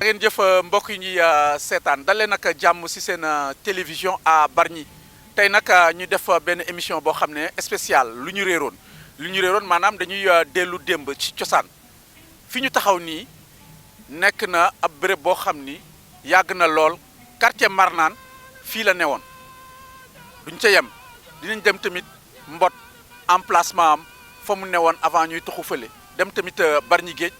ngeen jëf mbokk yi ñuy seetaan dalee nag jàmm ci seen télévision à Bargny tey nag ñu def benn émission boo xam ne spéciale lu ñu réeroon maanaam dañuy dellu démb ci cosaan fi ñu taxaw nii nekk na ab béréb boo xam ni yàgg na lool quartier Marnane fii la newoon duñ ca yem dinañ dem tamit Mbot emplacement am fa mu newoon avant ñuy tuxu fële dem tamit Bargny Géej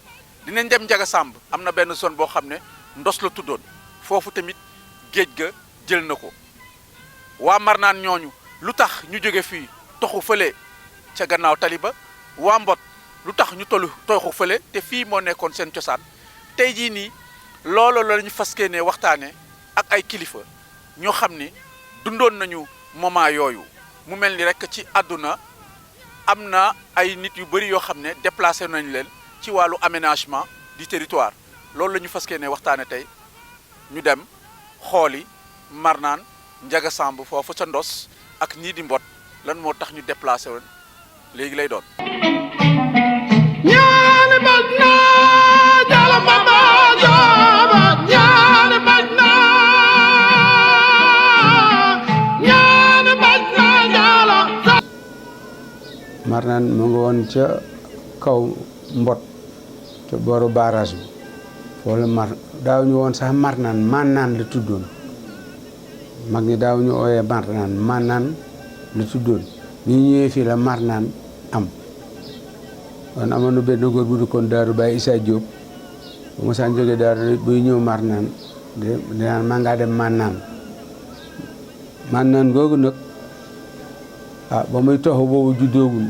dinañ dem Njaga Samb am na benn zone boo xam ne ndos la tuddoon foofu tamit géej ga jël na ko waa Marnane ñooñu lu tax ñu jóge fii toxu fële ca gannaaw taliba waa Mbot lu tax ñu toxu fële te fii moo nekkoon seen cosaan tey jii nii loolu la ñu fas yéene waxtaane ak ay kilifa ñoo xam ne dundoon nañu moment yooyu mu mel ni rek ci àdduna am na ay nit yu bëri yoo xam ne déplacé nañu leen ci wàllu aménagement du territoire loolu la ñu fas yéene waxtaane tey ñu dem xooli Marnane Njaga Samb foofu ca ndos ak ñii di Mbot lan moo tax ñu déplacé woon léegi lay doon ñaani baj na jala baba jaba ñaani baj na jala Marnane mu ngi woon ca kaw Mbot ca booru barrage bi foofu la daaw ñu woon sax Marnane la tuddoon mag ñi daaw ñu ooyee Marnane la tuddoon ñu ñëwee fii la Marnane am kon amoon na benn góor bu dëkkoon Daaru Baye Issa Diop bu ma saan jógee Daaru buy ñëw Marnane dinaan maa ngaa dem Marnane googu nag ba muy toxu boobu juddoogul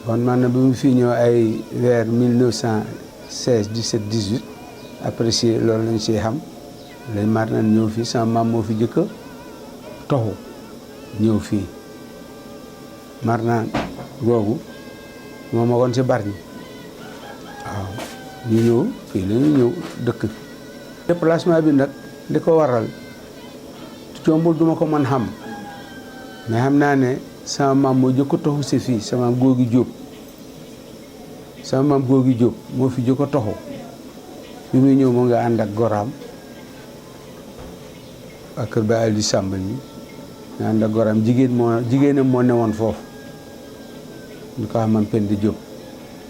kon man na bi mu fi ñëw ay vers 1916 17 18 après si loolu lañ si xam lañ Marnane ñëw fii sama maam moo fi jëkk toxu ñëw fii Marnane googu moo ma woon si Bargny waaw ñu ñëw fii la ñu ñëw dëkk déplacement bi nag li ko waral combul duma ko mën xam mais xam naa ne sama maam moo jëkk toxu si fii sama maam Góogi Jóob moo fi jëkk toxu bi muy ñëw moo nga ànd ak goraam ak kër ba Aliou Samb mi nga ànd ak goraam jigéenam moo newoon foofu ñu ko xam Penda Jóob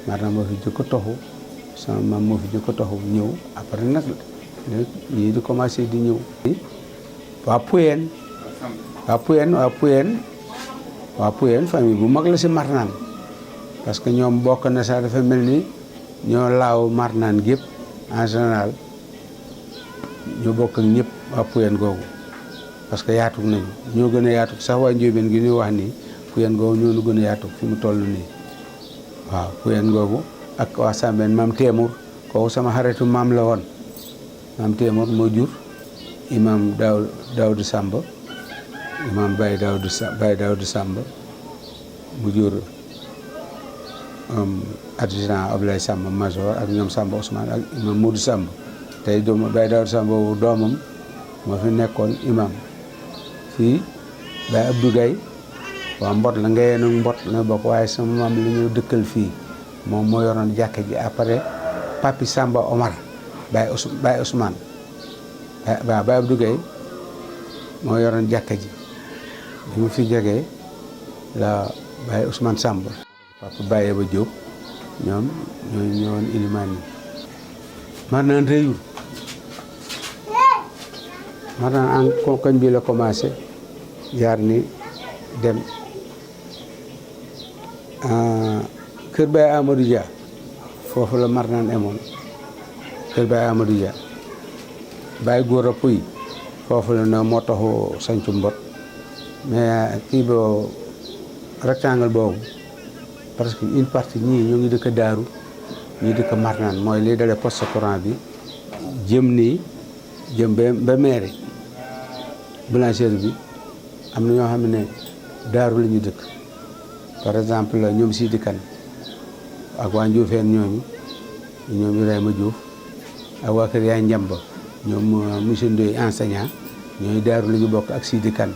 Marnane moo fi jëkk toxu sama maam moo fi jëkk toxu ñëw après nag ñii di commencé di ñëw waa Puyeen famille bu mag la si Marnane parce que ñoom bokk na sax dafa mel ni ñoo laaw Marnane gépp en général ñoo bokk ak ñëpp waa Puyeen googu parce que yaatu nañu ñoo gën a yaatu sax waa Njóobeen gi ñuy wax nii Puyeen googu ñoo nu gën a yaatu fi mu toll nii waaw Puyeen googu ak waa Sambeen maam Téemour kooku sama xaritu maam la woon maam Téemour moo jur imam Daawdu Samb imam Baye Daawdu Samb mu jur adjudant Ablaye Samb major ak ñoom Samb Ousmane ak imam Modou Samb tey doom Baye Daawdu Samb boobu doomam moo fi nekkoon imam fii Baye Abdou Gaye waa Mbot la Ngayeen ak Mbot la bokk waaye sama maam la ñëw dëkkal fii moom moo yoroon jàkka ji après Papi Samba Omar Baye Ousmane waaw Baye Abdou Gaye moo yoroon jàkka ji bi mu fi jógee la Baye Ousmane Samb papa Baye ba Diop ñoom ñooy ñëwoon ilimaan yi Marnane réyul Marnane en koñ bi la commencé jaar ni dem kër Baye Amadou Dia foofu la Marnane amoon kër Baye Amadou Dia Baye Góor a Puy foofu la ne moo taxu sancu Mbot mais kii boo rectangle boobu parce que une partie ñii ñoo ngi dëkk Daaru ñii dëkk Marnane mooy liy dalee poste courant bi jëm ba mairie boulangerie bi am na ñoo xam ne Daaru la ñu dëkk par exemple ñoom Sidi Kane ak waa Njuufeen ñoom Ibrahima Diouf ak waa kër Yaay Njamba ñoom monsieur Ndoye enseignant ñooy Daaru la ñu bokk ak Sidi Kane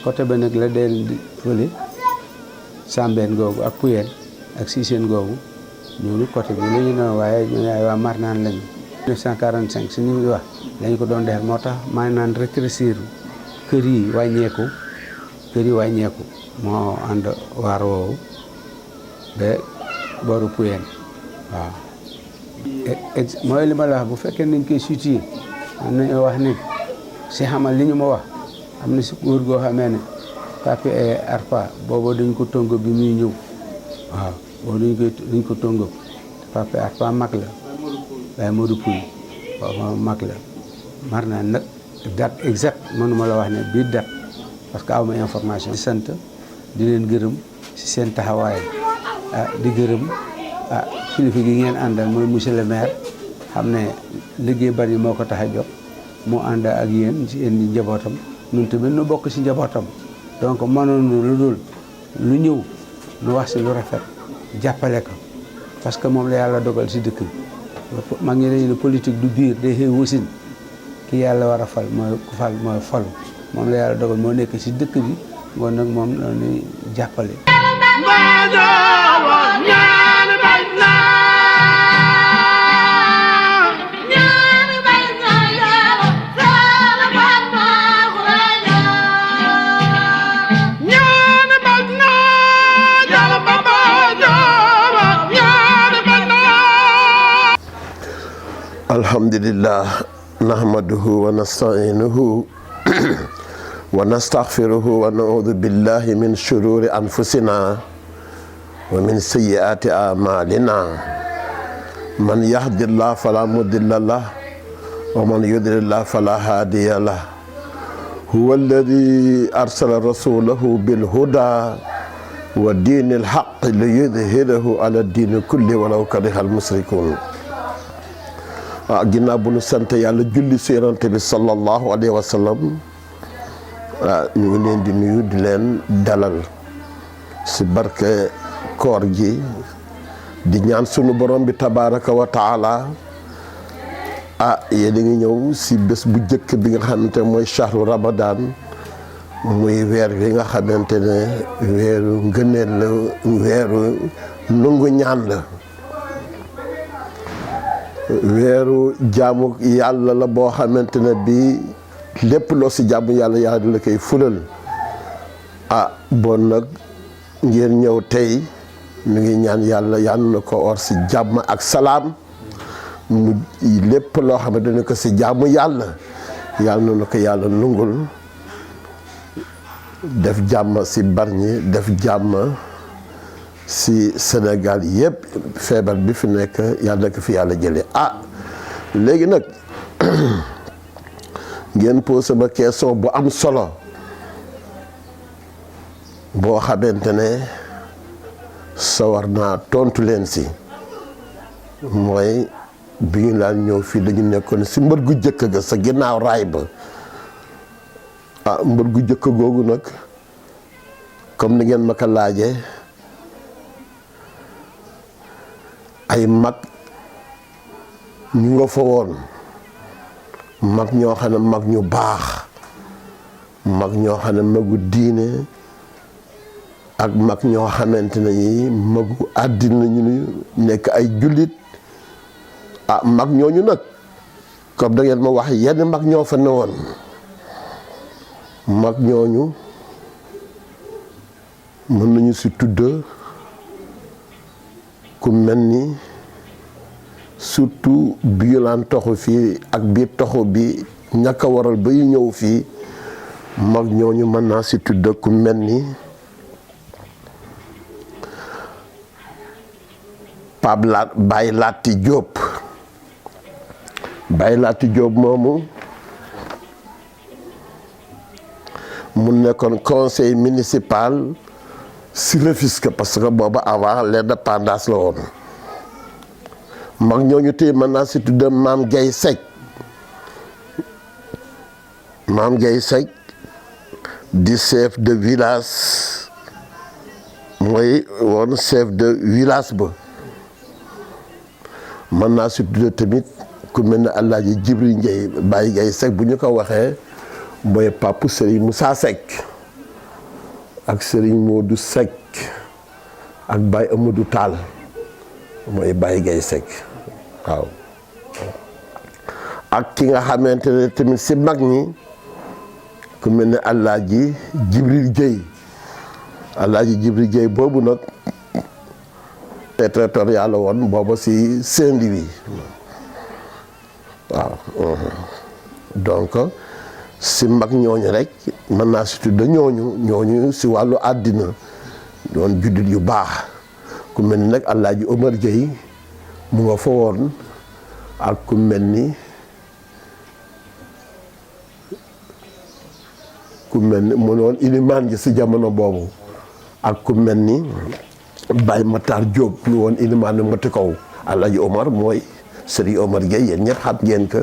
côté ba nag la del fële Sambeen googu ak Puyeen ak Siiseen googu ñooñu côté bi la ñu ne waaye ñooñu ay waa Marnane lañu 1945 si ni muy wax lañ ko doon defar moo tax maa ngi naan rétrécir kër yi wàññeeku moo ànd waar woowu ba booru Puyeen waaw. mooy li ma la wax bu fekkee nañ koy situé am nañoo wax ne si xamal li ñu ma wax am na si góor goo xamee ne Pape Arpa boobu dañ ko tongo bi muy ñëw waaw boobu dañ ko tongo Pape Arpa mag la waaye Modou Pouy waaw mag la mar naa nag date exact mënuma la wax ne bii date parce que aw ma information. di sant di leen gërëm si seen taxawaay di gërëm kilifa gi ngeen àndal mooy monsieur le maire xam ne liggéey bari moo ko tax a jóg mu ànd ak yéen si yéen njabootam ñun tamit nu bokk si njabootam donc mënoon lu dul lu ñëw nu wax si lu rafet jàppale ko parce que moom la yàlla dogal si dëkk bi mag ñi dañu ne politique du biir day xëy wasin ki yàlla war a fal mooy ku fal mooy falu moom la yàlla dogal moo nekk si dëkk bi ngoon nag moom la ñuy jàppale. alhamdulillah nahmaduhu wa nasta'inuhu wa nastaghfiruhu wa na'udhu billahi min shururi anfusina wa min sayyiati a'malina man yahdihillahu fala mudilla lahu wa man yudlil fala hadiya lahu huwa alladhi arsala rasulahu bil huda wa dinil haqqi liyudhhirahu ala dini kulli walaw karihal mushrikun. ginnaaw bu nu sant yàlla julli si yonent bi sallallahu alayhi wa sallam ñu ngi leen di nuyu di leen dalal si barke koor gi di ñaan sunu borom bi tabaraka wa taala yéen a ngi ñëw si bés bu jëkk bi nga xamante mooy shahru ramadan muy weer bi nga xamante ne weeru ngëneel la weeru nungu ñaan la weeru jaamu yàlla la boo xamante ne bii lépp loo si jaamu yàlla yàlla di la koy fulal bon nag ngeen ñëw tey ñu ngi ñaan yàlla yàlla na ko or si jàmm ak salaam mu lépp loo xamante ne ko si jaamu yàlla yàlla na ko yàlla nungul def jàmm si Bargny def jàmm si Sénégal yëpp feebar bi fi nekk yàlla na ko fi yàlla jëlee léegi nag ngeen posé ma question bu am solo boo xamante ne sawar naa tontu leen si mooy bi ñu laan ñëw fii dañu nekkoon si mbër gu jëkk ga sa ginnaaw raay ba mbër gu jëkk googu nag comme ni ngeen ma ko laajee ay mag ñu nga fa woon mag ñoo xam ne mag ñu baax mag ñoo xam ne magu diine ak mag ñoo xamante ne yi magu àddina ñu nekk ay jullit mag ñooñu nag comme da ngeen ma wax yenn mag ñoo fa ne woon mag ñooñu mën nañu si tudd ku mel ni surtout bi laan toxu fii ak biir toxu bi ñàkk a waral ba yu ñëw fii mag ñooñu mën naa si tudd ku mel ni Pape Baye Lati Diop Baye Lati Diop moomu mu nekkoon conseil municipal si Rufisque parce que booba avant l'indépendance la woon mag ñooñu tey mën naa si tudd Maam Gay Seck Maam Gay Seck di chef de village mooy woon chef de village ba mën naa si tudd tamit ku mel ne Alaaji Jibril Ndiaye Baye Gay Seck bu ñu ko waxee mooy papu Serigne Moussa Seck ak Serigne Modou Seck ak Baye Amadou Tall mooy Baye Gay Seck waaw ak ki nga xamante ne tamit si mag ñi ku mel ne Alaaji Jibril Gueye Alaaji Jibril Gueye boobu nag territorial la woon booba si Saint-Louis waaw donc si mag ñooñu rek mën naa si tudd ñooñu si wàllu àddina doon juddit yu baax ku mel ni nag Alaaji Omar Gueye mu nga fa woon ak ku mel ni mu woon ilimaan ji si jamono boobu ak ku mel ni Baye Matar Diop ñu woon ilimaan mati kaw Alaaji Omar mooy Serigne Omar Gueye yéen ñëpp xam ngeen que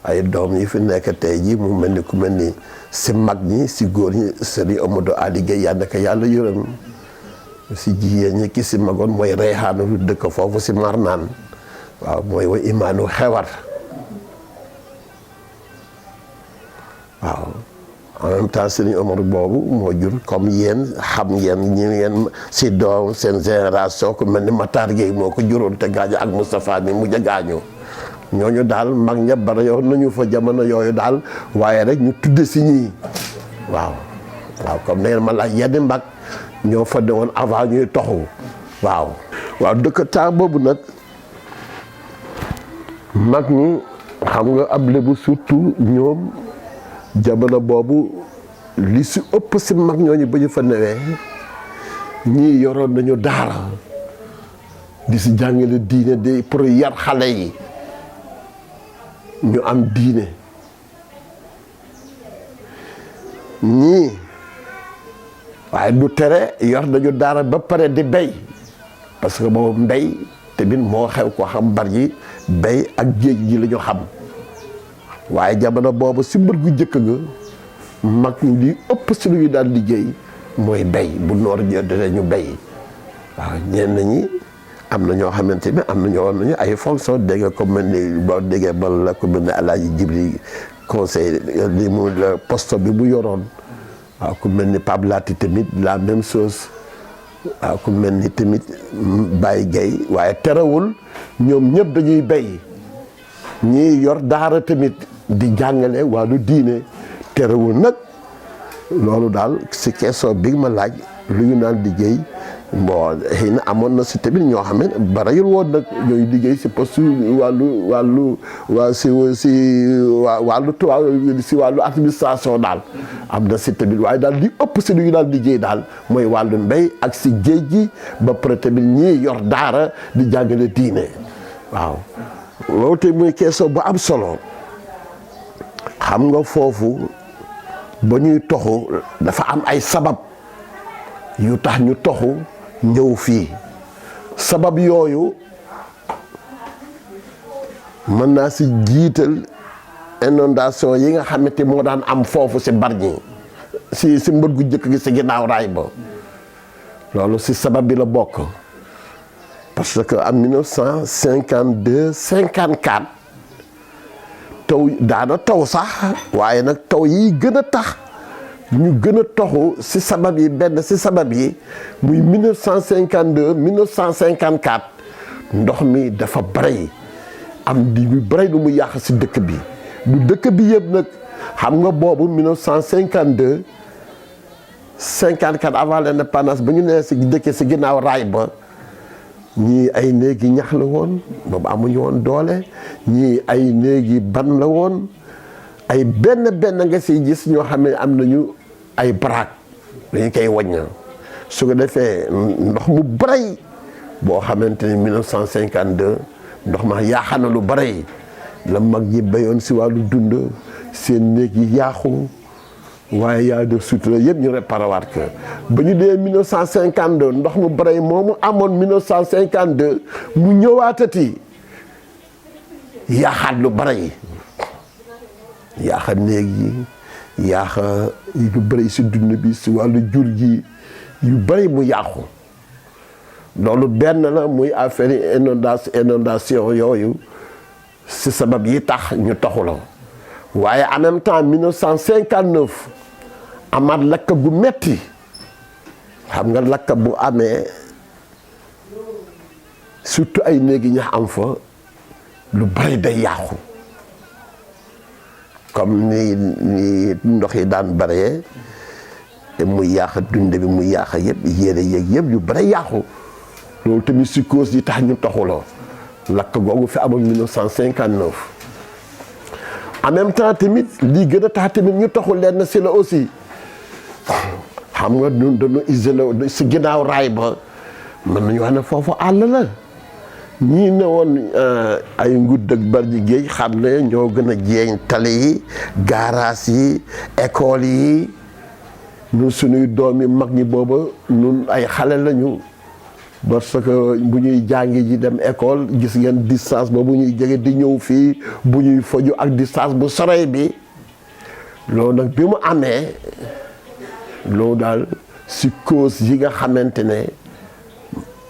ay doom yi fi nekk tey ji mu mel ni ku mel ni si mag ñi si góor ñi Serigne Amadou Ali Gueye yal na ko yàlla yërëm si jigéen ñi ki si magoon mooy Reyhaanu dëkk foofu si Marnaan waaw mooy wa imaanu xewar waaw en même temps Serigne Omar boobu moo jur comme yéen xam ngeen ñi ngeen si doom seen génération ku mel ni Matar Gueye moo ko juróon te gaañu ak Moustapha mi mujj a gaañu ñooñu daal mag ña bari yoon nañu fa jamono yooyu daal waaye rek ñu tudde si ñii waaw comme ne ma laaj yenn mag ñoo fa dewoon avant ñuy toxu waaw dëkk temps boobu nag mag ñi xam nga ab lébu surtout ñoom jamono boobu li si ëpp si mag ñooñu ba ñu fa newee ñii yoroon nañu daara di si jàngale diine de pour yar xale yi ñu am diine ñii waaye du tere yor nañu daara ba pare di béy parce que boobu mbéy tamit moo xew ko xam Bargny béy ak géej gi la ñu xam waaye jamono boobu si mbër gu jëkk ga mag ñi li ëpp si lu ñu daan liggéey mooy béy bu noor jotee ñu béy waaw ñenn ñi am na ñoo xamante ne am na ñoo woon nañu ay fonction dégg nga comme mel ni boo déggee ba la ko mel ne Alaaji Jibril conseil li mu poste bi bu yoroon waaw ku mel ni Pape Lati tamit la même chose waaw ku mel ni tamit Baye Gueye waaye terewul ñoom ñëpp dañuy béy ñii yor daara tamit di jàngale wàllu diine terewul nag loolu daal si question bi ma laaj lu ñu naan liggéey bon xëy na amoon na si tamit ñoo xam ne barayul woon nag ñooy liggéey si poste wàllu administration daal am na si tamit waaye daal li ëpp si lu ñu daan liggéey daal mooy wàllu mbéy ak si géej gi ba pare tamit ñii yor daara di jàngale diine waaw loolu te muy question bu am solo xam nga foofu ba ñuy toxu dafa am ay sabab yu tax ñu toxu ñëw fii sabab yooyu mën naa si jiital inondation yi nga xamante moo daan am foofu si Bargny si mbër gu jëkk gi si ginnaaw raay ba loolu si sabab bi la bokk parce que en 1952 54 taw daana taw sax waaye nag taw yi gën a tax ñu gën a toxu si sabab yi benn si sabab yi muy 1952 1954 ndox mi dafa bari am di lu bari lu mu yàq si dëkk bi du dëkk bi yëpp nag xam nga boobu 1952 54 avant l'indépendance ba ñu nee si dëkk si ginnaaw raay ba ñii ay néegi ñax la woon boobu amuñu woon doole ñii ay néegi ban la woon ay benn nga siy gis ñoo xam ne am nañu ay baraak dañu koy wàññi su ko defee ndox mu bari boo xamante ni 1952 ndox ma yaaxa na lu bari la mag ñi béyoon si wàllu dund seen néeg yi yaaxu waaye yaa def sutura yëpp ñu réparé waat ko ba ñu dee 1952 ndox mu bari moomu amoon 1952 mu ñëwaatati yaaxaat lu bari yaaxa néeg yi yaaxa lu bari si dund bi si wàllu jur gi yu bari mu yàqu loolu benn la muy affaire yi inondation yooyu si sabab yi tax ñu taxu la waaye en même temps 1959 amaat lakk gu metti xam nga lakk bu amee surtout ay néegi ñax am fa lu bari day yàqu comme ni ndox yi daan bare muy yàq dund bi muy yàq yëpp yére yeeg yëpp yu bare yàqu loolu tamit si cause yi tax ñu toxuloo lakk googu fi amoon 1959 en même temps tamit lii gën a tax tamit ñu toxul leen si la aussi xam nga ñun dañu isolé si ginnaaw raay ba mën nañu wax ne foofu àll la ñii ne woon ay ngudd ak Bargny Géej xam ne ñoo gën a jeeñ tali yi gaaraas yi école yi ñun suñuy doom yi mag ñi booba ñun ay xale lañu parce que bu ñuy jàngi ji dem école gis ngeen distance ba bu ñuy jege di ñëw fii bu ñuy foju ak distance bu sorey bi loolu nag bi mu amee loolu daal si cause yi nga xamante ne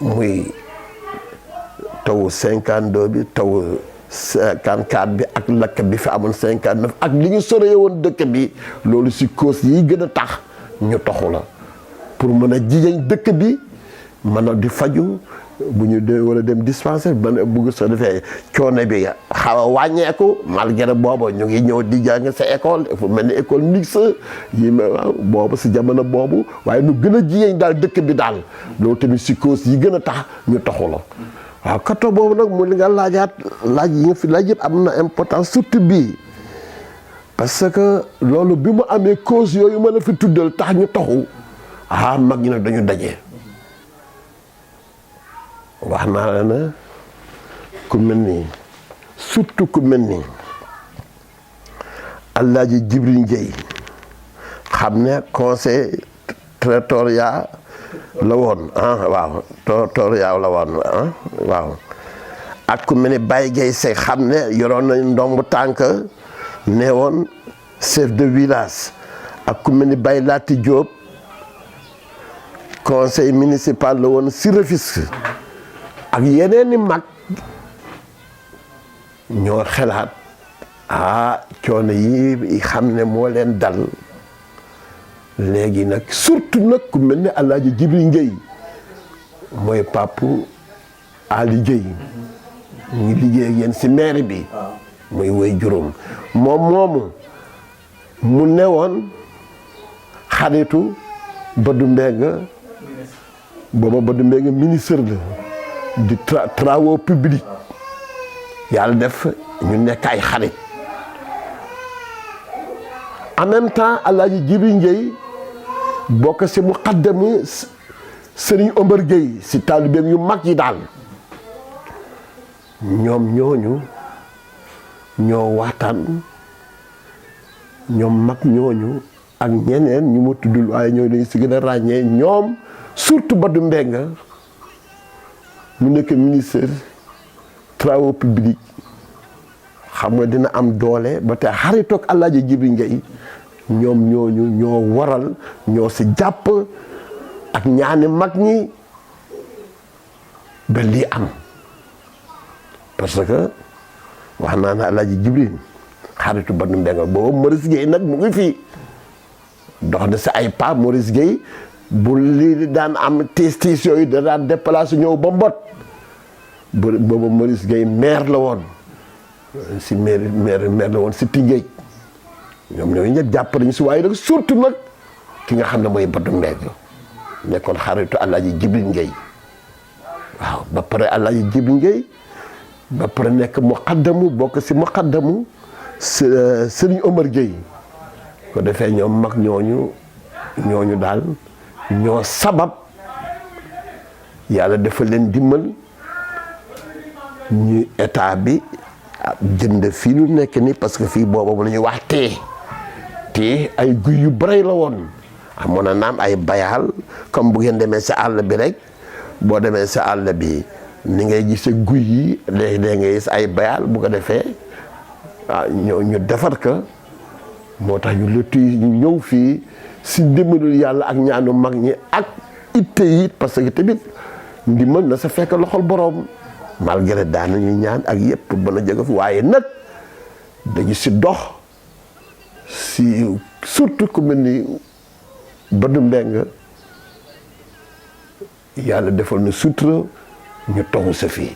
muy tawu 52 bi tawu 54 bi ak lakk bi fi amoon 59 ak li ñu soree woon dëkk bi loolu si cause yi gën a tax ñu toxu la pour mën a jigéen dëkk bi mën a di faju bu ñu dee wala dem dispensaire ba bugg soo defee coono bi xaw a wàññeeku malgré boobu ñu ngi ñëw di jàng sa école fu mel ni école mixte yi waaw boobu si jamono boobu waaye nu gën a jigéen daal dëkk bi daal loolu tamit si cause yi gën a tax ñu toxu la waaw kato boobu nag mu li nga laajaat laaj yi nga fi laaj yëpp am na importance surtout bii parce que loolu bi mu amee cause yooyu ma la fi tuddal tax ñu toxu mag ñi nag dañu daje wax naa la na ku mel ni surtout ku mel ni Alaaji Jibril Gueye xam ne conseil territorial la woon waaw territorial la woon waaw ak ku mel ni Baye Gueye Seck xam ne yoroon nañ ndomb tànk ne woon chef de village ak ku mel ni Baye Lati Diop conseil municipal la woon si Rufisque ak yeneen i mag ñoo xelaat coono yi xam ne moo leen dal léegi nag surtout nag ku mel ni Alaaji Jibril Gueye mooy papu Ali Gueye ñu ngi liggéey ak yéen si maire bi muy woy juróom moom moomu mu newoon xaritu Badou Mbengue booba Badou Mbengue ministre la di travaux publics yàlla def ñu nekk ay xarit en même temps Alaaji Jibril Gueye bokk si muqaddamu Serigne Omar Gueye si taalibeem yu mag yi daal ñoom ñooñu ñoo waxtaan ñoom mag ñooñu ak ñeneen ñu ma tuddul waaye ñoo dañu si gën a ràññee ñoom surtout Badou Mbengue mu nekk ministre travaux publics xam nga dina am doole ba tey xaritoog Alaaji Jibril Gueye ñoom ñooñu ñoo waral ñoo si jàpp ak ñaani mag ñi ba lii am parce que wax naa ne Alaaji Jibril xaritu Badou Mbengue boobu Maurice Gueye nag mu ngi fii dox na si ay pas Maurice Gueye bu lii daan am tiis yooyu da daan déplacé ñëw ba Mbot boobu Maurice Gueye maire la woon si maire la woon si Tingéej ñoom ñooñu ñëpp jàpp nañu si waaye nag surtout nag ki nga xam ne mooy Badou Mbengue nekkoon xaritu Alaaji Jibril Gueye waaw ba pare Alaaji Jibril Gueye ba pare nekk muqaddamu bokk si muqaddamu Serigne Omar Gueye ko defee ñoom mag ñooñu daal ñoo sabab yàlla dafa leen dimbal ñu état bi jënd fii lu nekk ni parce que fii boobu la ñuy wax tee ay guy yu bëri la woon amoon na naam ay bayaal comme bu ngeen demee si àll bi rek boo demee si àll bi ni ngay gise guy yi léegi ngay gis ay bayaal bu ko defee ñu defar ko moo tax ñu lëtt yi ñu ñëw fii si ndimbalul yàlla ak ñaanu mag ñi ak itte yi parce que tamit ndimbal na sa fekk loxol boroom malgré daanañu ñaan ak yëpp pour mën a jóge fi waaye nag dañu si dox si surtout ku mel ni Badou Mbengue yàlla defal na sutura ñu toxu sa fii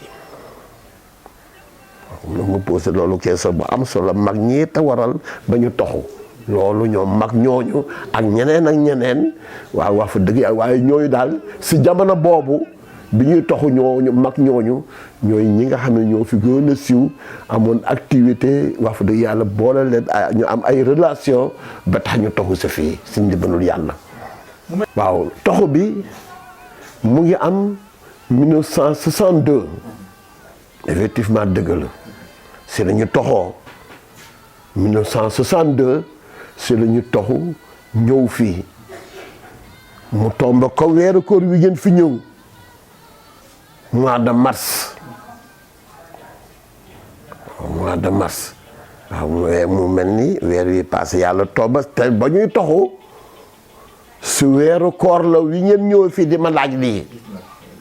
mu posé loolu question bu am solo mag ñi te waral ba ñu toxu loolu ñoom mag ñooñu ak ñeneen waaw wax fa dëgg waaye ñooñu daal si jamono boobu bi ñuy toxu ñooñu mag ñooñu ñooy ñi nga xam ne ñoo fi gën a siiw amoon activité wax fa dëgg yàlla boole leen ñu am ay relation ba tax ñu toxu sa fii si ndimbalul yàlla. waaw toxu bi mu ngi am 1962 effectivement dëgg la si la ñu toxoo 1962 si la ñu toxu ñëw fii mu tombe ko weeru koor wi ngeen fi ñëw mois de mars waaw mu mel ni weer wi passé yàlla tooba te ba ñuy toxu si weeru koor la wi ngeen ñëw fii di ma laaj lii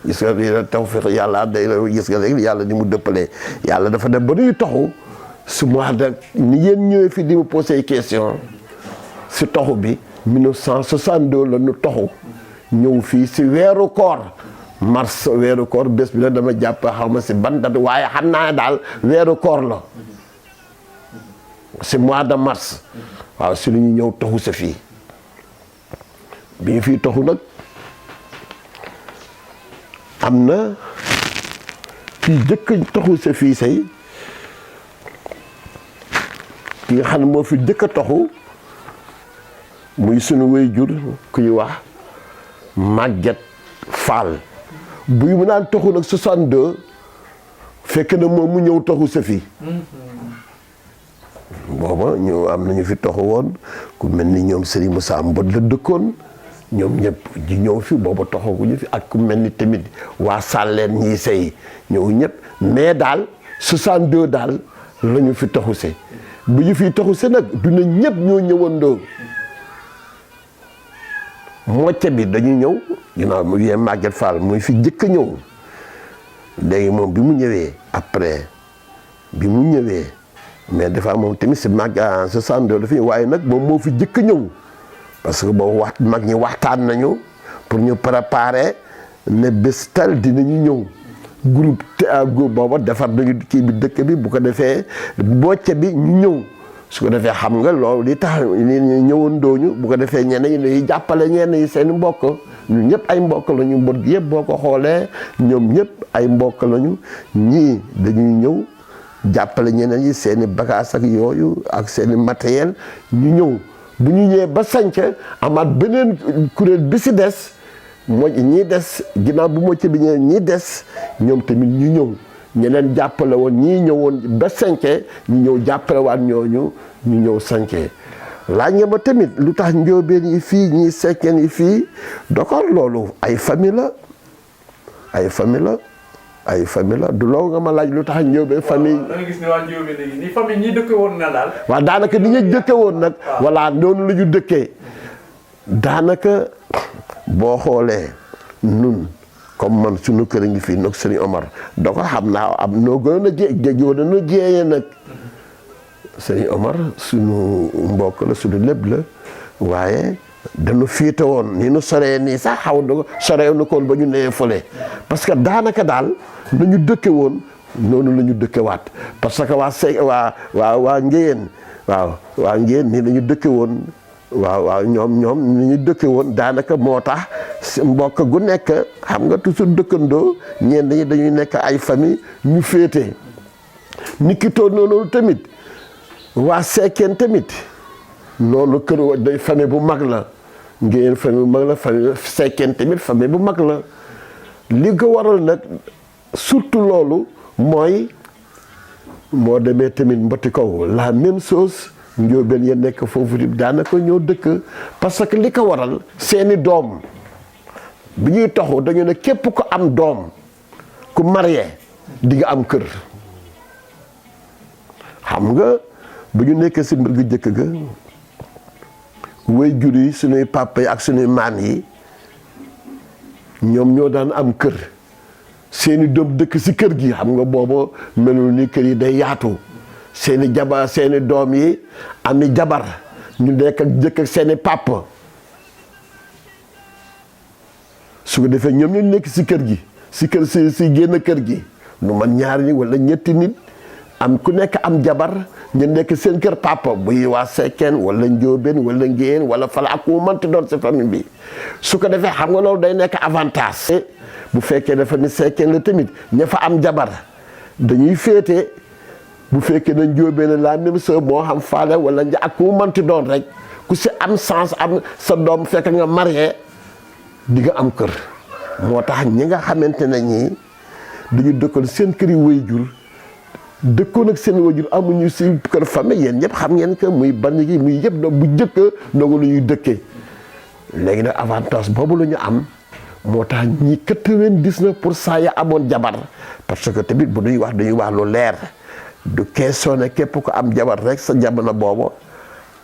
gis nga lii la tawfiq yàlla day gis nga léegi yàlla ni mu dëppalee yàlla dafa def ba ñuy toxu si mois de ni ngeen ñëwee fii di ma posé question si toxu bi 1962 la ñu toxu ñëw fii si weeru koor mars weeru koor bés bi la dama jàpp xaw ma si ban date waaye xam naa daal weeru koor la si mois de mars waaw si lu ñu ñëw toxu sa fii bi ñu fii toxu nag am na kii jëkk toxu sa fii say ki nga xam ne moo fi jëkk a toxu muy sunu waajur kuy wax Maguette Fall buy mu naan toxu nag 62 fekk na moom mu ñëw toxu sa fi booba ñu am nañu fi toxu woon ku mel ni ñoom Serigne Moussa Mbod la dëkkoon ñoom ñëpp di ñëw fi booba toxaguñu fi ak ku mel ni tamit waa Sàlleen ñii sey ñëw ñëpp mais daal 62 daal la ñu fi toxu se bu ñu fi toxu se nag du na ñëpp ñoo ñëwandoo mocce bi dañuy ñëw ginnaaw mu yee Maguette Fall muy fi jëkk a ñëw léegi moom bi mu ñëwee après bi mu ñëwee mais dafa moom tamit si mag en 62 la fi waaye nag moom moo fi jëkk a ñëw parce que boobu mag ñi waxtaan nañu pour ñu préparer ne bés tal dinañu ñëw groupe booba defar nañu kii bi dëkk bi bu ko defee mocce bi ñu ñëw su ko defee xam nga loolu li tax ñu ñëwoon dooñu bu ko defee ñenn ñi dañuy jàppale ñenn ñi seen mbokk ñun ñëpp ay mbokk lañu mbot gi yëpp boo ko xoolee ñoom ñëpp ay mbokk lañu ñii dañuy ñëw jàppale ñeneen ñi seen i bagages ak yooyu ak seen i matériel ñu ñëw bu ñu ñëwee ba sanc amaat beneen kuréel bi si des moo ñii des ginnaaw bu mocc bi ñëwee ñii des ñoom tamit ñu ñëw ñeneen jàppale woon ñii ñëwoon ba sancee ñu ñëw jàppale waat ñooñu ñu ñëw sancee laaj nga ma tamit lu tax njóobeen yi fii ñii sekkeen yi fii dokor loolu ay famille la du loolu nga ma laaj lu tax njóobeen famille. da nga gis ne waa njóobeen léegi ni famille ñi dëkke woon na daal. waaw daanaka ni ñu dëkke woon nag. voilà noonu la ñu dëkkee daanaka boo xoolee nun comme man sunu kër a ngi fii nag Serigne Omar da ko xam naa am noo gënoon a jéeyee nag Serigne Omar sunu mbokk la sunu lépp la waaye dañu fiite woon ni nu soree nii sax xaw na soree nu koon ba ñu nee fële parce que daanaka daal nañu dëkke woon noonu la ñu dëkkewaat parce que waa Ngéyeen waa Ngéyeen nii la ñu dëkke woon waaw ñoom ni ñu dëkke woon daanaka moo tax mbokk gu nekk xam nga toujours dëkkandoo ñenn ñi dañuy nekk ay famille ñu féete ni ki toog noonu tamit waa Sekkeen tamit noonu kër day famille bu mag la Ngéyeen famille bu mag la famille Sekkeen tamit famille bu mag la li ko waral nag surtout loolu mooy moo demee tamit mboti kaw la même chose njóobeen ya nekk foofu daanaka ñoo dëkk parce que li ko waral seeni doom bi ñuy toxu dañu ne képp ko am doom ku marié di nga am kër xam nga bu ñu nekkee si mbir gi jëkk ga way jur yi suñuy papa yi ak suñuy maam yi ñoom ñoo daan am kër seeni doom dëkk si kër gi xam nga boobu melul ni kër yi day yaatu seeni jabar seeni doom yi ami jabar ñu nekk ak jëkk ak seeni papa su ko defee ñoom ñu nekk si kër gi si génn kër gi lu man ñaar ñi wala ñetti nit am ku nekk am jabar ñu nekk seen kër papa buy waa Sekkeen wala Njóobeen wala Ngéyeen wala fala ak ku mënti doon si famille bi su ko defee xam nga loolu day nekk avantage. bu fekkee dafa ni Sekkeen la tamit ña fa am jabar dañuy féete bu fekkee na Njóobeen la même chose moo xam faale wala ak ku mënti doon rek ku si am sens am sa doom fekk nga marié di nga am kër. moo tax ñi nga xamante ne ñii dañu dëkkoon seen kër yi waajur dëkkoon ak seen waajur amuñu si kër famille yéen ñëpp xam ngeen que muy Bargny gi muy yëpp bu njëkk dogu lu ñuy dëkkee léegi nag avantage boobu la ñu am moo tax ñi 99% ya amoon jabar parce que tamit bu ñuy wax dañuy wax lu leer du question ne képp ko am jabar rek sa jamono boobu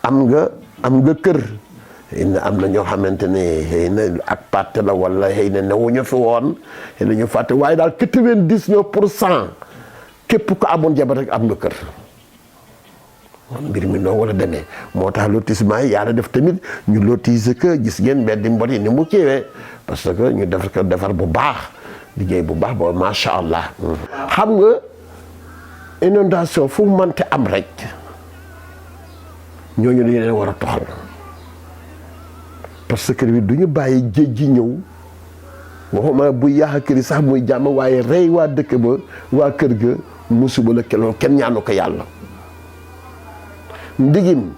am nga kër. xëy na am na ñoo xamante ne xëy na ak pàtte la wala xëy na newuñu fi woon xëy na ñu fàtte waaye daal 99% képp ko amoon jabar rek am nga kër. mbir mi noonu wala demee moo tax lotissement yi yàlla def tamit ñu lotiser que gis ngeen mbedd mbot yi ni mu kiiwee parce que ñu defar bu baax liggéey bu baax boobu macha allah. xam nga inondation fu mu mënte am rek ñooñu dañu leen war a toxal. parce que bi du ñu bàyyi géej gi ñëw waxuma bu yàq kër yi sax muy jàmm waaye rey waa dëkk ba waa kër ga musiba la loolu kenn ñaanu ko yàlla. ndigim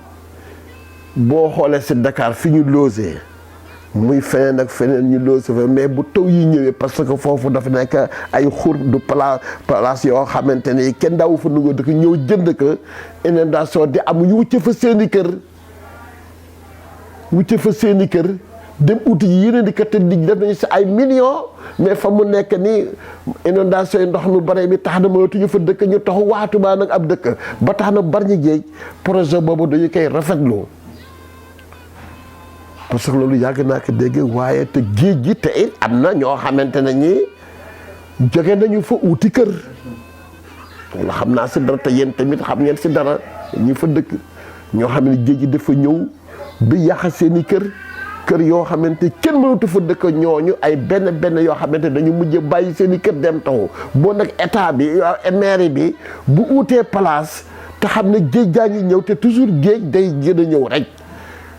boo xoolee si Dakar fi ñu logé muy feneen ak feneen ñu logé fa mais bu taw yi ñëwee parce que foofu dafa nekk ay xur du place yoo xamante ne kenn daawu fa nungoo dëkk ñëw jënd ko inondation di am ñu wucce fa seeni kër dem uti yi yeneen di kat dig def nañu si ay millions mais fa mu nekk ni inondation yi ndox mi bare mi tax na mënatuñu fa dëkk ñu taxu waatu baa nag ab dëkk ba tax na Bargny géej projet boobu dañu koy rafetlu parce que loolu yàgg naa ko dégg waaye te géej gi te it am na ñoo xamante ne ñi jóge nañu fa uti kër wala xam naa si dara te yéen tamit xam ngeen si dara ñu fa dëkk ñoo xam ne géej gi dafa ñëw bi yàq seeni kër yoo xamante kenn mënatu fa dëkk ñooñu ay benn yoo xamante dañu mujj bàyyi seeni kër dem taxu boo nag état bi mairie bi bu utee place te xam ne géej gaa ngi ñëw te toujours géej day gën a ñëw rek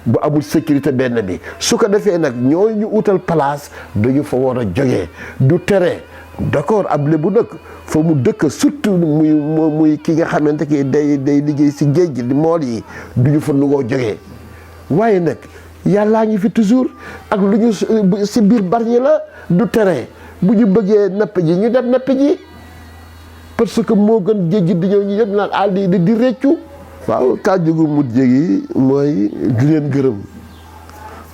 bu amul sécurité benn bi su ko defee nag ñooñu utal place dañu fa war a jógee du tere d'accord ab lébu nag fa mu dëkk surtout muy ki nga xamante ki day liggéey si géej gi mool yi duñu fa nungoo jógee waaye nag yàllaa ngi fi toujours ak lu ñu si biir Bargny la du tere bu ñu bëggee napp ji ñu dem napp ji parce que moo gën géej gi di ñëw ñu yëpp naan àll di réccu. waaw kàddu gu mujj gi mooy di leen gërëm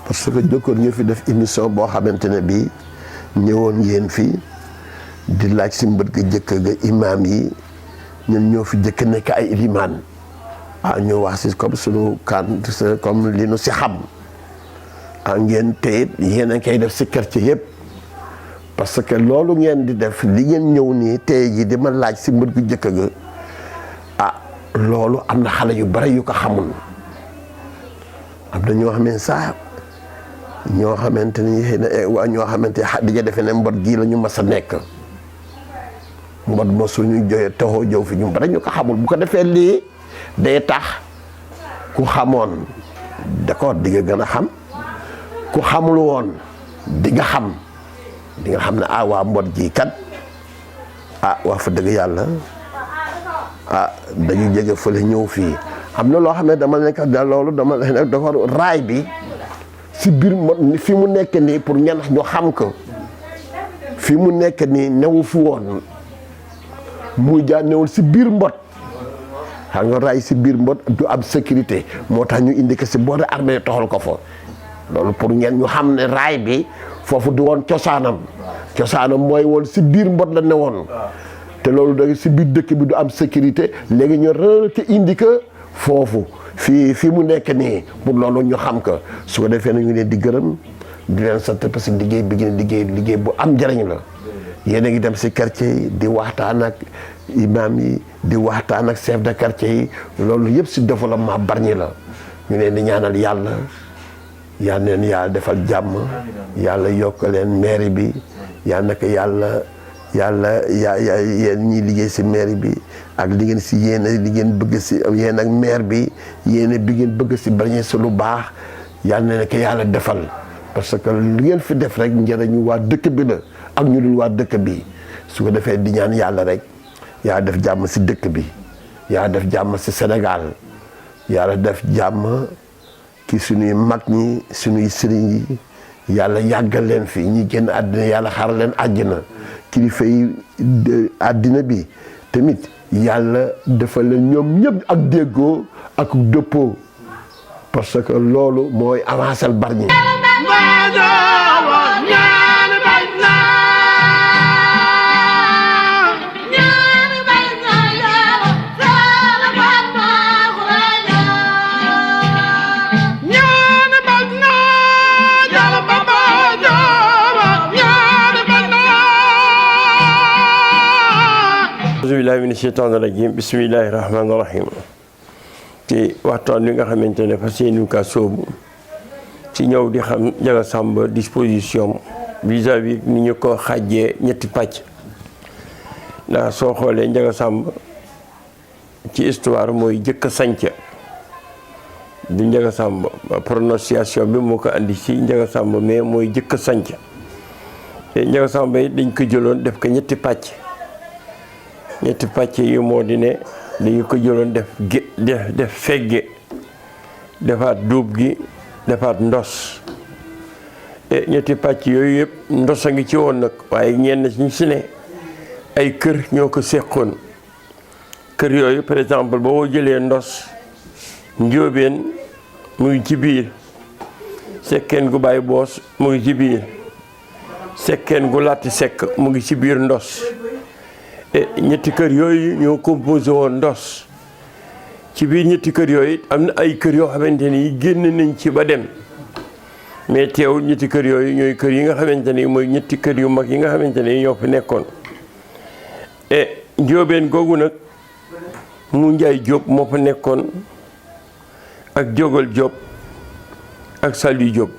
parce que jokkoon ñu fi def émission boo xamante ne bii ñëwoon ngeen fi di laaj si mbët ga jëkk ga imaam yi ñun ñoo fi jëkk nekk ay ilimaan ñoo wax si comme sunu comme li nu si xam ngeen teyit yéen a koy def si quartier yëpp parce que loolu ngeen di def li ngeen ñëw nii tey ji di ma laaj si mbët gu jëkk ga loolu am na xale yu bari yu ko xamul am na ñoo xam ne sax ñoo xamante ni xëy na waa ñoo xamante di nga defee ne mbot gii la ñu mas a nekk mbot mosul ñu joxe taxoo jëw fi ñu bari ñu ko xamul bu ko defee lii day tax ku xamoon d'accord di nga gën a xam ku xamul woon di nga xam ne waa mbot gii kat wax fa dëgg yàlla dañu jege fële ñëw fii am na loo xam ne dama nekk loolu dama nekk dafa raay bi si biir fi mu nekk nii pour ñenn ñu xam ko fi mu nekk nii newu fi woon muy jaa newul si biir mbot xam nga raay si biir mbot du am sécurité moo tax ñu indi ko si boori armée toxal ko fa loolu pour ngeen ñu xam ne raay bi foofu du woon cosaanam mooy woon si biir mbot la ne woon te loolu da si biir dëkk bi du am sécurité léegi ñu rëte indi ko foofu fii mu nekk nii pour loolu ñu xam ko su ko defee nañu leen di gërëm di leen sant parce que liggéey bi ngeen liggéey bu am njëriñ la yéen a ngi dem si quartier yi di waxtaan ak imam yi di waxtaan ak chef de quartier yi loolu yëpp si développement Bargny la ñu leen di ñaanal yàlla leen yàlla defal jàmm yàlla yokk leen mairie bi yàlla naka yàlla yàlla yéen ñi liggéey si maire bi ak li ngeen si yéene li ngeen bëgg si yéen ak maire bi yéene bi ngeen bëgg si Bargny si lu baax yàlla na ko yàlla defal parce que li ngeen fi def rek njëriñu waa dëkk bi la ak ñu dul waa dëkk bi su ko defee di ñaan yàlla rek yaa def jàmm si dëkk bi yaa def jàmm si Sénégal yàlla def jàmm ki suñuy mag ñi suñuy sëriñ yi yàlla yàggal leen fi ñi génn àddina yàlla xaral leen àjjana kilifa yi àddina bi tamit yàlla defal leen ñoom ñëpp ak déggoo ak dëppoo parce que loolu mooy avancer Bargny bismillahi mina sheytaani rajim bismillahi rahmaani rahim ci waxtaan wi nga xamante ne fas yéene ka sóobu ci ñëw di xam Ndiaga Samba disposition vis-à-vis ni ñu ko xàjjee ñetti pàcc ndax soo xoolee Ndiaga Samba ci histoire mooy jëkk a sanc du Ndiaga Samba prononciation bi moo ko andi ci Ndiaga Samba mais mooy jëkk a sanc Ndiaga Samba yi dañ ko jëloon def ko ñetti pàcc yi moo di ne dañu ko jëloon def fegge defaat duub gi defaat ndos ñetti pàcc yooyu yëpp ndos a ngi ci woon nag waaye ñenn ñu si ne ay kër ñoo ko seqoon kër yooyu par exemple boo jëlee ndos njóobeen mu ngi ci biir sekkeen gu bàyyi boos mu ngi ci biir sekkeen gu latti sekk mu ngi ci biir ndos ñetti kër yooyu ñoo composé woon ndos ci biir ñetti kër yooyu am na ay kër yoo xamante ni génn nañ ci ba dem mais teewul ñetti kër yooyu ñooy kër yi nga xamante ni mooy ñetti kër yu mag yi nga xamante ni ñoo fi nekkoon njóobeen googu nag mu Njaay Jóob moo fa nekkoon ak Jógal Jóob ak Saliou Jóob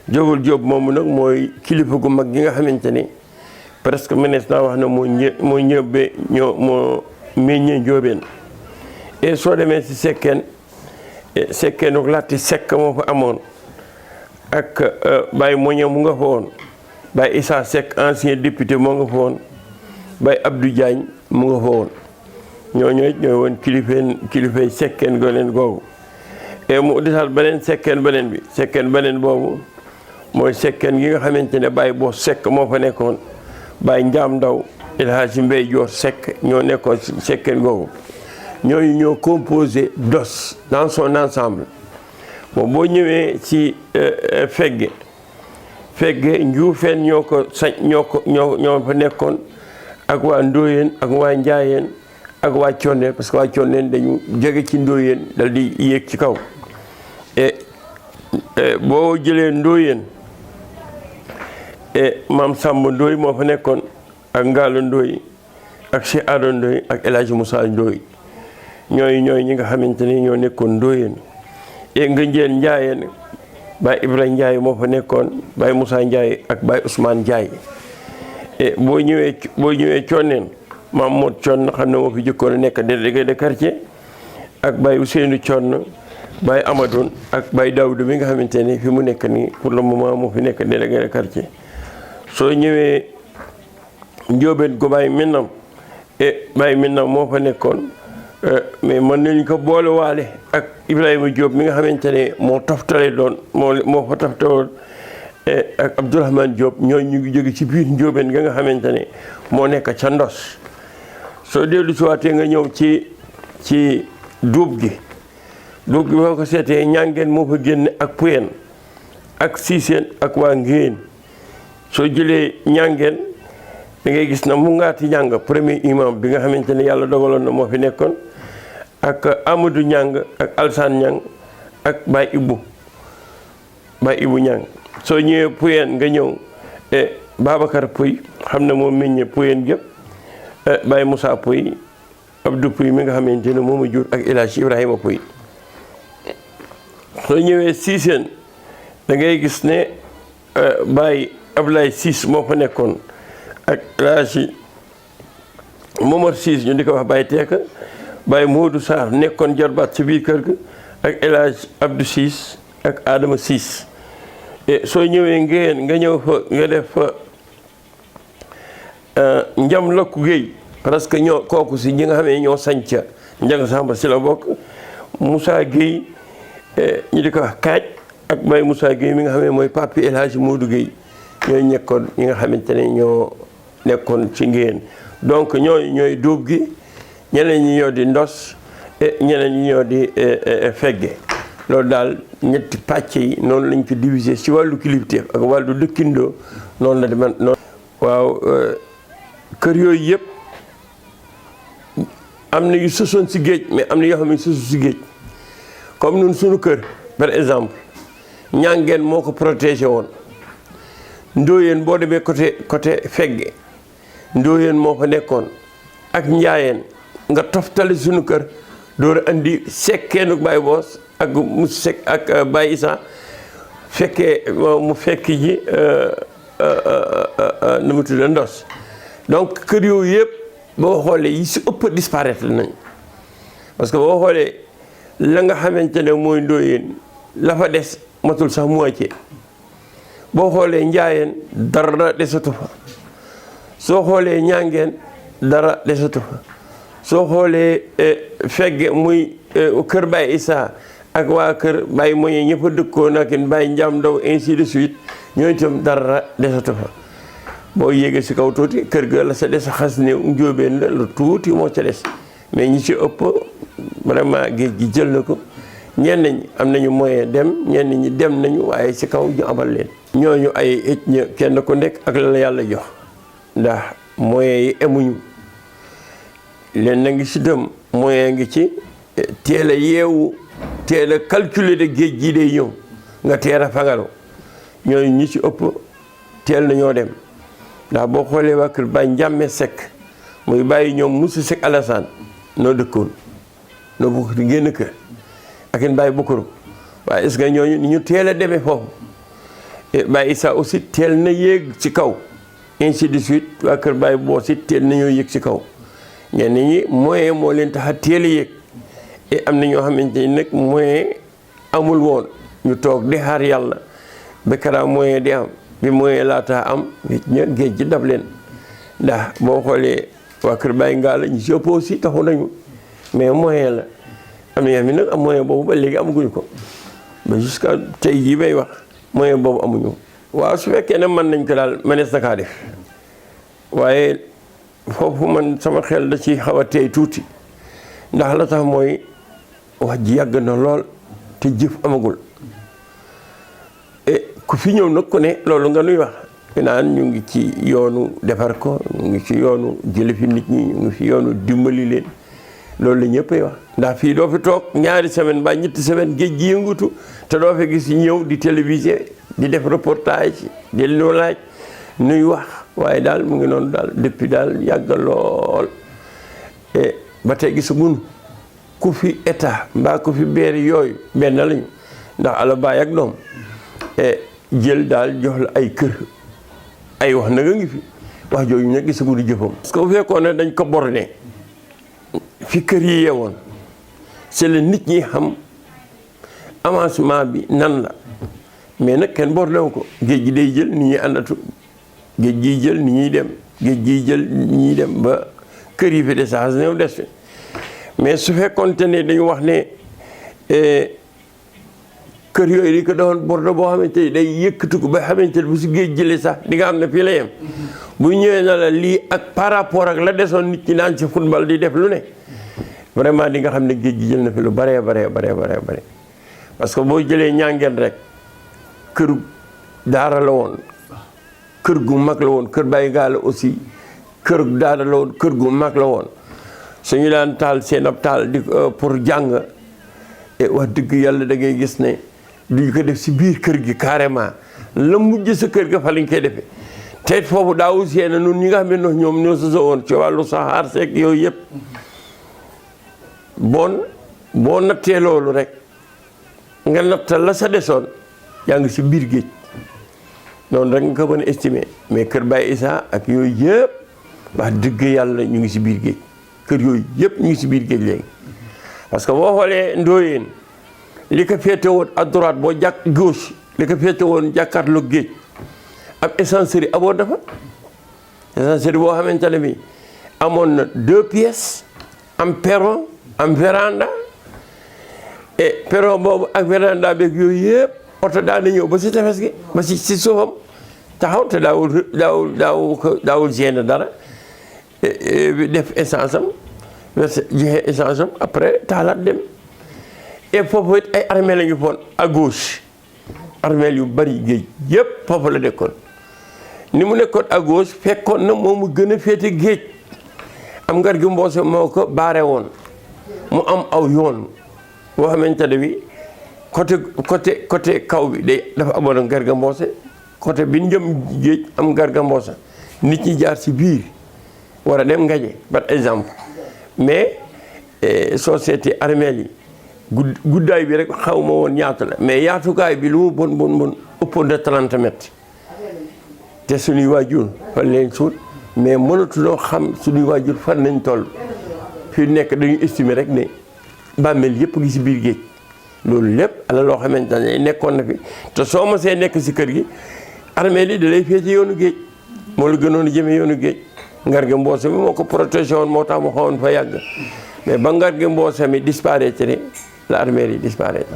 Jógal Jóob moomu nag mooy kilifa gu mag gi nga xamante ni presque mënees naa wax na moo meññee njóobeen et soo demee si sekkeenu latti sekk moo fa amoon ak Baye Moñe mu nga fa woon Baye Issa Seck ancien député moo nga fa woon Baye Abdou Diagne mu nga fa woon ñooy woon kilifay sekkeen goneen googu et mu desaat beneen sekkeen beneen boobu mooy sekkeen gi nga xamante ne Baye Boo Seck moo fa nekkoon Baye Njaam Ndaw El Hadji Mbay Joor Seck ñoo nekkoon ci sekkeen googu ñooyu ñoo composé DOS dans son ensemble boo ñëwee ci fegge njuufeen ñoo fa nekkoon ak waa Ndóoyeen ak waa Njaayeen ak waa Conneen parce que waa Conneen dañu jóge ci Ndóoyeen dal di yéeg ci kaw boo jëlee Ndóoyeen maam Samba Ndooy moo fa nekkoon ak Ngaalo Ndooy ak Cheikh Ado Ndooy ak El Hadji Moussa Ndooy ñooy ñi nga xamante ni ñoo nekkoon Ndooyeen nga njeen Njaayeen Baye Ibrahima Ndiaye moo fa nekkoon Baye Moussa Ndiaye ak Baye Ousmane Ndiaye boo ñëwee Conneen maam Mot Conn xam ne moo fi jëkkoon a nekk délégué de quartier ak Baye Ousseynou Conn Baye Amadoun ak Baye Daouda mi nga xamante ni fi mu nekk nii pour le moment moo fi nekk délégué de quartier soo ñëwee njóobeen gu Baye Minam Baye Minam moo fa nekkoon mais mën nañu ko boole waale ak Ibrahima Diop mi nga xamante ne moo taftale doon moo fa taftaloon ak Abdourahmane Diop ñu ngi jóge ci biir njóobeen nga xamante ne moo nekk ca ndos soo dellu si waatee nga ñëw ci duub gi boo ko seetee ñàngeen moo fa génn ak Puyen ak Siiseen ak waa Ngéen soo jëlee ñàngeen da ngay gis na mu ngaati ñàng premier imam bi nga xamante ne yàlla dogaloon na moo fi nekkoon ak Amadou Ñàng ak Alsaan Ñàng ak Baye Ibou Ñàng soo ñëwee Puyen nga ñëw Babacar Puy xam ne moom meññee Puyen gépp Baye Moussa Puy Abdou Puy mi nga xamante ne moom a jur ak El Hadji Ibrahima Puy soo ñëwee Siiseen da ngay gis ne Baye Ablaye Siis moo fa nekkoon ak El Hadji Momar Siis ñu di ko wax Baye Teeka Baye Modou Sarr nekkoon jarbaat ci biir kër ga ak El Hadji Abdou Siis ak Adama Siis soo ñëwee ngeen nga ñëw fa nga def fa Njam Lokku Guèye parce que ñoo kooku si ñi nga xam ne ñoo sañca Njaga Samba si la bokk Moussa Guèye ñu di ko wax Kaaj ak Baye Moussa Guèye mi nga xam ne mooy papi El Hadji Modou Guèye ñooy nekkoon ñi nga xamante ne ñoo nekkoon ci ngeen donc ñooy dóob gi ñeneen ñi ñoo di ndos ñeneen ñi ñoo di fegge loolu daal ñetti pàcc yi noonu lañ ko diviser ci wàllu kilifteef ak wàllu dëkkindoo noonu la di man noonu waaw kër yooyu yëpp am na yu sosoon si géej mais am na yoo xam ne sosu si géej comme ñun suñu kër par exemple ñàngeen moo ko protégé woon ndóoyeen boo demee côté fegge ndóoyeen moo fa nekkoon ak njaayeen nga toftale suñu kër door a andi sekkeenu Baye Boos ak mu sek ak Baye Issa fekkee mu fekk ji nu mu tudd ndos donc kër yooyu yëpp boo xoolee yi si ëpp disparaître nañ parce que boo xoolee la nga xamante ne mooy ndóoyeen la fa des matul sax moitié boo xoolee njaayeen dara desatu fa soo xoolee ñàngeen dara desatu fa soo xoolee fegge muy kër Baye Issa ak waa kër Baye Moye ñëpp a dëkkoon ak Baye Ndiam Ndaw ainsi de suite ñooy itam dara desatu fa boo yéegee si kaw tuuti kër ga la sa des xas néew njóobeen la lu tuuti moo ca des mais ñi ci ëpp vraiment géej gi jël na ko ñenn ñi am nañu moyen dem ñenn ñi dem nañu waaye si kaw ñu amal leen ñooñu ay ethnie kenn ku nekk ak la yàlla jox ndax moyen yi emuñu leen na ngi si dem moyen ngi ci teel a yeewu teel a calculer de géej gi day ñëw nga teel a fagaru ñooñu ñi ci ëpp teel nañoo dem ndax boo xoolee waa kër Baye Njàmme Seck muy bàyyi ñoom Moussa Seck Alassane noo dëkkoon noo bokk di génn kër ak in Baye Bokoro waaye est-ce que ñooñu ni ñu teel a demee foofu Baye Issa aussi teel na yéeg ci kaw ainsi de suite waa kër Baye Boos it teel nañoo yéeg ci kaw ñenn ñi moyen moo leen tax a teel a yéeg et am na ñoo xamante ni nag moyen amul woon ñu toog di xaar yàlla ba kara moyen di am bi moyen laata am nit ña géej gi dab leen ndax boo xoolee waa kër Baye Ngalla ñu si ëpp aussi taxu nañu mais moyen la am na yoo xam ne nag am moyen boobu ba léegi amaguñu ko ba jusqu'à tey jii bay wax moyen boobu amuñu waaw su fekkee ne mën nañ ko daal mënees na kaa def waaye foofu man sama xel da ci xaw a teey tuuti ndax la tax mooy wax ji yàgg na lool te jëf amagul ku fi ñëw nag ku ne loolu nga nuy wax naan ñu ngi ci yoonu defar ko ñu ngi ci yoonu jële fi nit ñi ñu ngi fi yoonu dimbali leen loolu la ñëppay wax ndax fii doo fi toog ñaari semaine ba ñetti semaine géej gi yëngutu te doo fi gis ñëw di télévisé di def reportage di loo laaj nuy wax waaye daal mu ngi noonu daal depuis daal yàgg lool ba tey gisaguñu ku fi état mbaa ku fi beeri yooyu benn lañu ndax ala baay ak doom jël daal jox la ay kër ay wax na nga ngi fi wax jooju nag gisaguñu jëfam parce que bu fekkoon ne dañ ko borné fi kër yi yewoon c'est le nit ñi xam avancement bi nan la mais nag kenn borné wu ko géej gi day jël nit ñi àndatu géej gi jël nit ñuy dem géej gi jël nit ñuy dem ba kër yi fi des sax néew des fi mais su fekkoonte ne dañu wax ne kër yooyu di ko doon bordeaux boo xamante ni day yëkkatu ko ba xamante ne bu si géej jëlee sax di nga xam ne fii la yem bu ñëwee na la lii ak par rapport ak la desoon nit ñi daan ci football di def lu ne vraiment di nga xam ne géej gi jël na fi lu bare parce que boo jëlee ñàngeen rek kër daara la woon kër gu mag la woon kër Baye Ngalla aussi kër daara la woon kër gu mag la woon suñu daan taal seen ab taal di pour jàng wax dëgg yàlla da ngay gis ne duñ ko def si biir kër gi carrément la mujj sa kër ga fa lañ koy defee te foofu daawu seen nun ñi nga xam ne ñoom ñoo soso woon ci wàllu saxaar seeg yooyu yëpp boo nattee loolu rek nga nattal la sa desoon yaa ngi si biir géej noonu rek nga ko mën a estimer mais kër Baye Issa ak yooyu yëpp wax dëgg yàlla ñu ngi si biir géej kër yooyu yëpp ñu ngi si biir géej léegi parce que boo xoolee Ndoyeen li ko féete woon à droite boo jàkk gauche li ko féete woon jàkkaarloo géej ab essencerie amoon dafa essencerie boo xamante ne bi amoon na 2 pièces am perron am véranda et perron boobu ak véranda beeg yooyu yëpp oto daan na ñëw ba si tefes gi ba si suufam taxaw te daawul génne dara def essence am joxe essence am après taalaat dem et foofu it ay armée la ñu foon à gauche armée yu bari géej yëpp foofu la nekkoon ni mu nekkoon à gauche fekkoon na moom mu gën a féete géej am ngar gi mboose moo ko baare woon mu am aw yoon boo xamante ne bi côté kaw bi dafa amoon Garga Mbossé côté bi njëm géej am Garga Mbossé nit ñi jaar ci biir war a dem ngaje par exemple mais soo seetee armeel yi guddaay bi rek xaw ma woon ñaata la mais yaatukaay bi lu mu bon ëppoon de 30 mètres te suñuy waajur fan leen suul mais mënatuloo xam suñuy waajur fan nañ toll fi nekk dañuy estimer rek ne bàmmeel yëpp ngi ci biir géej loolu lépp ala loo xamante ne nekkoon na fi te soo mosee nekk ci kër gi armeel yi da lay féete yoonu géej moo la gënoon a jëmee yoonu géej Garga Mbossé bi moo ko protégé woon moo tax mu xawoon fa yàgg mais ba Garga Mbossé mi disparaître la armeel yi disparaître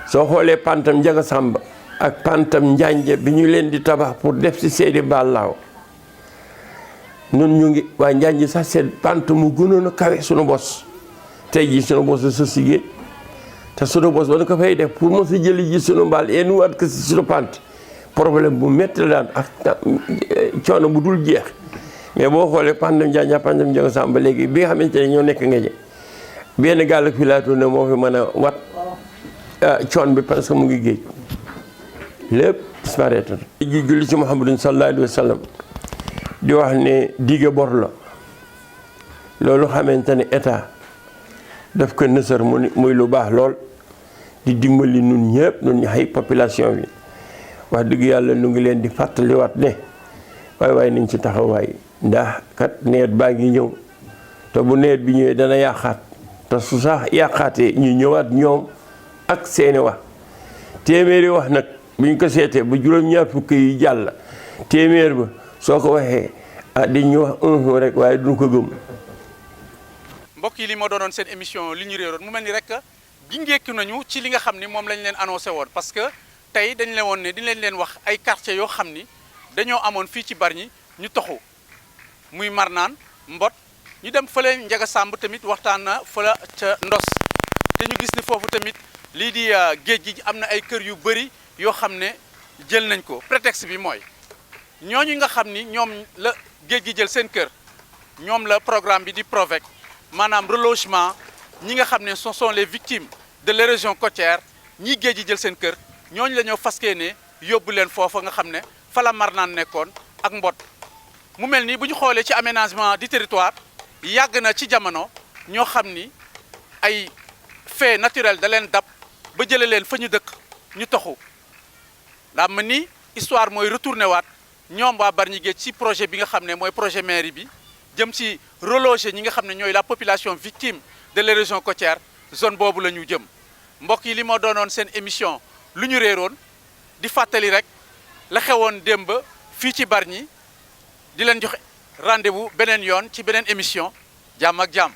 soo xoolee pantam Njaga Sàmba ak pantam Njanje bi ñu leen di tabax pour def ci seedi ballaaw nun ñu ngi waa Njanje sax seen pant mu gënoon a kawe sunu bos tey jii sunu bos la sos si géej te sunu bos ba nu ko fay def pour mo si jëli ji sunu mbaal yéen waat ko si sunu pant problème bu métti la daan ak coono bu dul jeex mais boo xoolee pantam Njanje pantam Njaga Sàmba léegi bi nga xamante ne ñoo nekk nga je benn gaal ak filaatu ne moo fi mën a wat coon bi parce que mu ngi géej lépp disparaître ji julli ci Muhammadun sallallahu alayhi wa sallam di wax ne dige bor la loolu xamante ne état daf ko nësër muy lu baax lool di dimbali nun ñëpp nun ñu xay population bi wax dëgg yàlla nu ngi leen di fàttaliwaat ne waaye nañ ci taxawaay ndax kat nawet baa ngi ñëw te bu nawet bi ñëwee dana yàqaat te su sax yàqaatee ñu ñëwaat ñoom ak seeni wax téeméeri wax nag bu ñu ko seetee ba juróom-ñaar fukki yi jàll téeméer ba soo ko waxee di ñu wax rek waaye duñ ko gëm. mbokk yi li moo doonoon seen émission li ñu réeroon mu mel ni rek gingeeku nañu ci li nga xam ni moom lañ leen annoncé woon parce que tey dañ leen woon ne di leen wax ay quartiers yoo xam ni dañoo amoon fii ci Bargny ñu toxu muy Marnaan Mbot ñu dem fële Njaga Sàmb tamit waxtaan na fële ca Ndos te ñu gis ni foofu tamit lii di géej gi am na ay kër yu bëri yoo xam ne jël nañ ko prétexte bi mooy ñooñu nga xam ni ñoom la géej gi jël seen kër ñoom la programme bi di PROVEC maanaam relogement ñi nga xam ne ce sont les victimes de l'érosion côtière ñii géej gi jël seen kër ñooñu la ñoo faskee ne yóbbu leen foofa nga xam ne fa la Marnaan nekkoon ak Mbot mu mel ni bu ñu xoolee ci aménagement du territoire yàgg na ci jamono ñoo xam ni ay fait naturel da leen dab ba jëlee leen fa ñu dëkk ñu toxu daa mel ni histoire mooy retourné waat ñoom waa Bargny Géej ci projet bi nga xam ne mooy projet mairie bi jëm ci reloger ñi nga xam ne ñooy la population victime de l'érosion côtière zone boobu la ñu jëm mbokk yi li moo doonoon seen émission lu ñu réeroon di fàttali rek la xewoon démb fii ci Bargny di leen joxe rendez-vous beneen yoon ci beneen émission jàmm ak jàmm